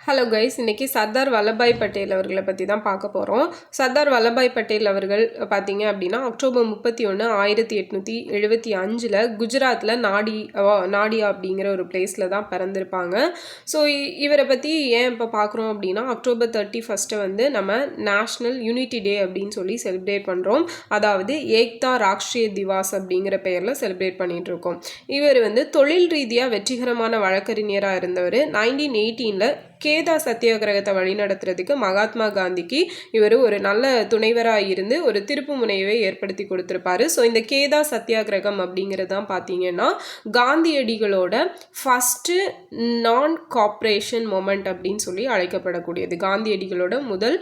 Hello guys, இன்றைக்கி சர்தார் வல்லபாய் பட்டேல் அவர்களை பற்றி தான் பார்க்க போகிறோம். சர்தார் வல்லபாய் பட்டேல் அவர்கள் பார்த்தீங்க அப்படின்னா அக்டோபர் 31, 1875 குஜராத்தில் நாடியா அப்படிங்கிற ஒரு பிளேஸில் தான் பிறந்திருப்பாங்க. ஸோ இவரை பற்றி ஏன் இப்போ பார்க்குறோம் அப்படின்னா அக்டோபர் 31 வந்து நம்ம நேஷ்னல் யூனிட்டி டே அப்படின்னு சொல்லி செலிப்ரேட் பண்ணுறோம். அதாவது ஏக்தா ராஷ்ட்ரிய திவாஸ் அப்படிங்கிற பெயரில் செலிப்ரேட் பண்ணிகிட்டு இருக்கோம். இவர் வந்து தொழில் ரீதியாக வெற்றிகரமான வழக்கறிஞராக இருந்தவர். 1918 கேதா சத்தியாகிரகத்தை வழிநடத்துறதுக்கு மகாத்மா காந்திக்கு இவர் ஒரு நல்ல துணைவராக இருந்து ஒரு திருப்பு முனைவை ஏற்படுத்தி கொடுத்துருப்பாரு. ஸோ இந்த கேதா சத்தியாகிரகம் அப்படிங்கிறது தான் பார்த்தீங்கன்னா காந்தியடிகளோட ஃபஸ்ட்டு நான் கார்ப்பரேஷன் மொமெண்ட் அப்படின்னு சொல்லி அழைக்கப்படக்கூடியது. காந்தியடிகளோட முதல்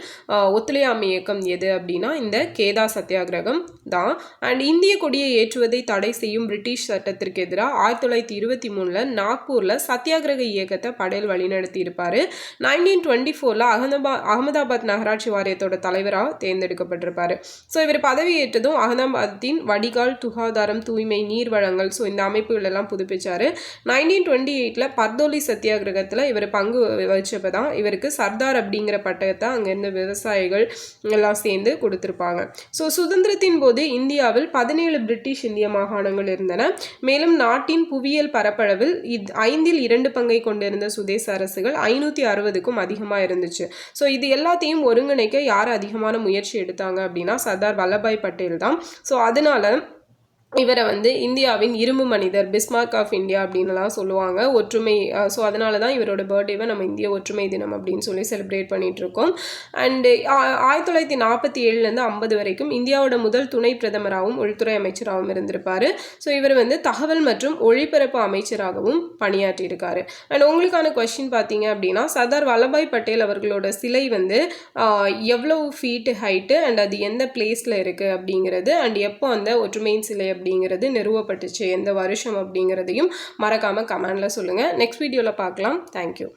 ஒத்துழையாமை இயக்கம் எது அப்படின்னா இந்த கேதா சத்தியாகிரகம் தான். அண்ட் இந்திய கொடியை ஏற்றுவதை தடை செய்யும் பிரிட்டிஷ் சட்டத்திற்கு எதிராக 1923 நாக்பூரில் சத்தியாகிரக இயக்கத்தை படேல் வழிநடத்தி இருப்பார். 1924 அகமதாபாத் நகராட்சி வாரியத்தோட தலைவராக தேர்ந்தெடுக்கப்பட்டிருப்பார். ஸோ இவர் பதவியேற்றதும் அகமதாபாத்தின் வடிகால், சுகாதாரம், தூய்மை, நீர் வழங்கல் ஸோ இந்த அமைப்புகள் எல்லாம் புதுப்பிச்சார். 1928 பர்தோலி சத்தியாகிரகத்தில் இவர் பங்கு வச்சப்போ தான் இவருக்கு சர்தார் அப்படிங்கிற பட்டத்தை அங்கேருந்து விவசாயிகள் எல்லாம் சேர்ந்து கொடுத்துருப்பாங்க. ஸோ சுதந்திரத்தின் போது இந்தியாவில் 17 பிரிட்டிஷ் இந்திய மாகாணங்கள் இருந்தன. மேலும் நாட்டின் புவியியல் பரப்பளவில் 2 பங்கை கொண்டிருந்த சுதேச அரசுகள் 560க்கும் அதிகமாக இருந்துச்சு. ஸோ இது எல்லாத்தையும் ஒருங்கிணைக்க யார் அதிகமான முயற்சி எடுத்தாங்க அப்படின்னா சர்தார் வல்லபாய் பட்டேல் தான். ஸோ அதனால இவரை வந்து இந்தியாவின் இரும்பு மனிதர், பிஸ்மார்க் ஆஃப் இந்தியா அப்படின்லாம் சொல்லுவாங்க. ஒற்றுமை. ஸோ அதனால தான் இவரோட பர்த்டேவை நம்ம இந்திய ஒற்றுமை தினம் அப்படின்னு சொல்லி செலிப்ரேட் பண்ணிகிட்ருக்கோம். அண்டு 1947 50 வரைக்கும் இந்தியாவோட முதல் துணை பிரதமராகவும் உள்துறை அமைச்சராகவும் இருந்திருப்பார். ஸோ இவர் வந்து தகவல் மற்றும் ஒளிபரப்பு அமைச்சராகவும் பணியாற்றியிருக்காரு. அண்ட் உங்களுக்கான கொஸ்டின் பார்த்தீங்க அப்படின்னா சர்தார் வல்லபாய் பட்டேல் அவர்களோட சிலை வந்து எவ்வளோ ஃபீட்டு ஹைட்டு அண்ட் அது எந்த பிளேஸில் இருக்குது அப்படிங்கிறது அண்ட் எப்போ அந்த ஒற்றுமையின் சிலை அப்படிங்கிறது நிறுவப்பட்டுச்சு, எந்த வருஷம் அப்படிங்கிறதையும் மறக்காமல் கமெண்டில் சொல்லுங்கள். நெக்ஸ்ட் வீடியோவில் பார்க்கலாம். தேங்க்யூ.